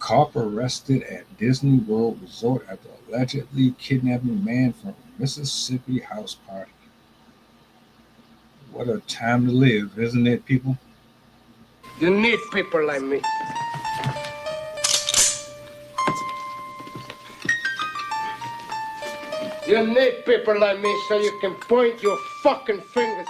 Cop arrested at Disney World Resort after allegedly kidnapping man from Mississippi house party. What a time to live, isn't it, people? You need people like me. You need people like me so you can point your fucking fingers.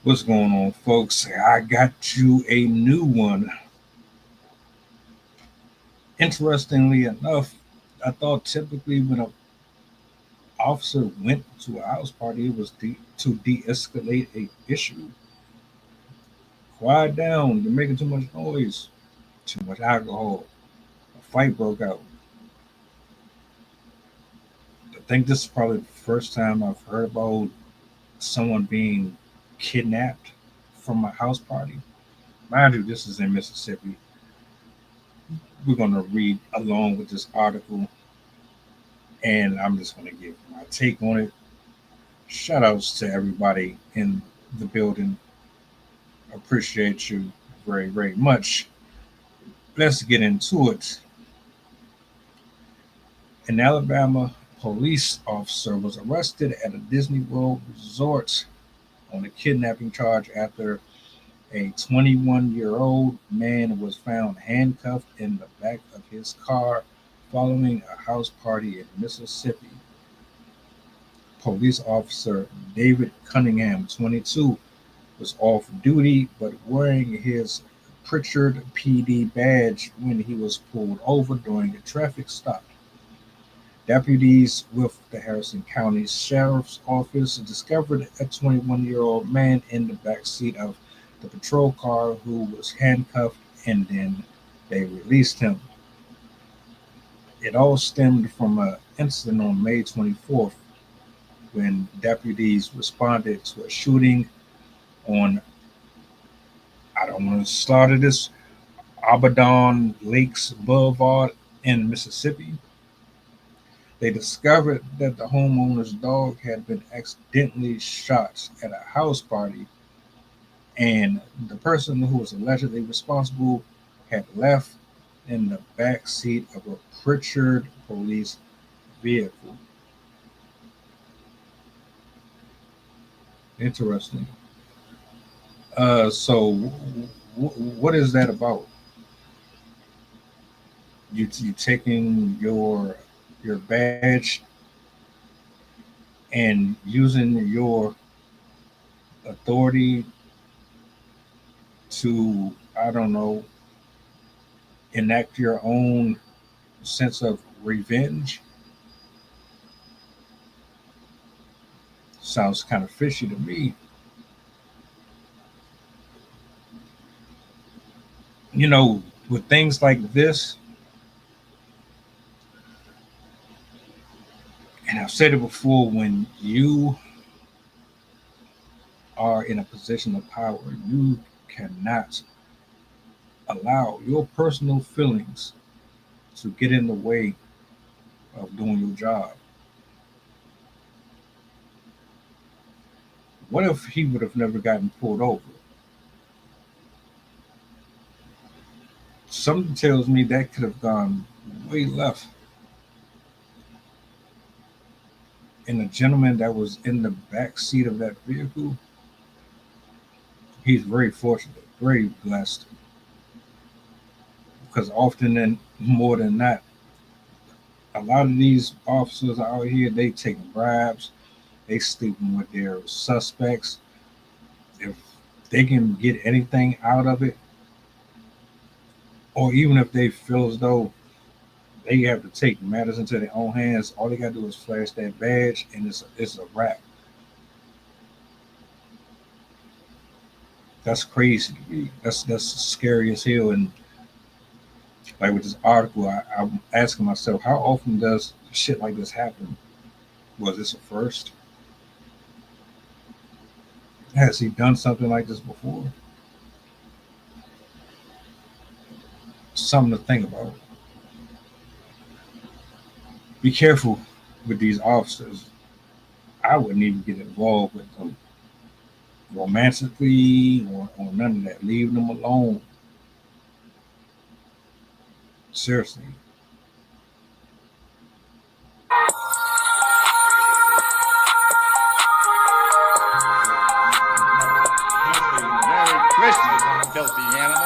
What's going on, folks? I got you a new one. Interestingly enough, I thought typically when an officer went to a house party, it was to de-escalate a issue. Quiet down, you're making too much noise, too much alcohol. A fight broke out. I think this is probably the first time I've heard about someone being kidnapped from a house party. Mind you, this is in Mississippi. We're going to read along with this article, and I'm just going to give my take on it. Shout outs to everybody in the building. Appreciate you very, very much. Let's get into it. An Alabama police officer was arrested at a Disney World resort on a kidnapping charge after a 21-year-old man was found handcuffed in the back of his car following a house party in Mississippi. Police officer David Cunningham, 22, was off duty but wearing his Pritchard PD badge when he was pulled over during a traffic stop. Deputies with the Harrison County Sheriff's Office discovered a 21-year-old man in the back seat of the patrol car who was handcuffed, and then they released him. It all stemmed from an incident on May 24th when deputies responded to a shooting on, I don't want to slaughter this, Abaddon Lakes Boulevard in Mississippi. They discovered that the homeowner's dog had been accidentally shot at a house party, and the person who was allegedly responsible had left in the back seat of a Pritchard police vehicle. Interesting. What is that about? You taking your badge and using your authority to, I don't know, enact your own sense of revenge? Sounds kind of fishy to me. You know, with things like this, and I've said it before, when you are in a position of power, you cannot allow your personal feelings to get in the way of doing your job. What if he would have never gotten pulled over? Something tells me that could have gone way left. And the gentleman that was in the back seat of that vehicle, he's very fortunate, very blessed. Because often and more than not, a lot of these officers out here, they taking bribes, they sleeping with their suspects. If they can get anything out of it, or even if they feel as though they have to take matters into their own hands, all they gotta do is flash that badge, and it's a wrap. That's crazy to me. That's scary as hell. And like with this article, I'm asking myself, how often does shit like this happen? Was this a first? Has he done something like this before? Something to think about. Be careful with these officers. I wouldn't even get involved with them. romantically or none of that. Leave them alone. Seriously. Merry Christmas, filthy animal.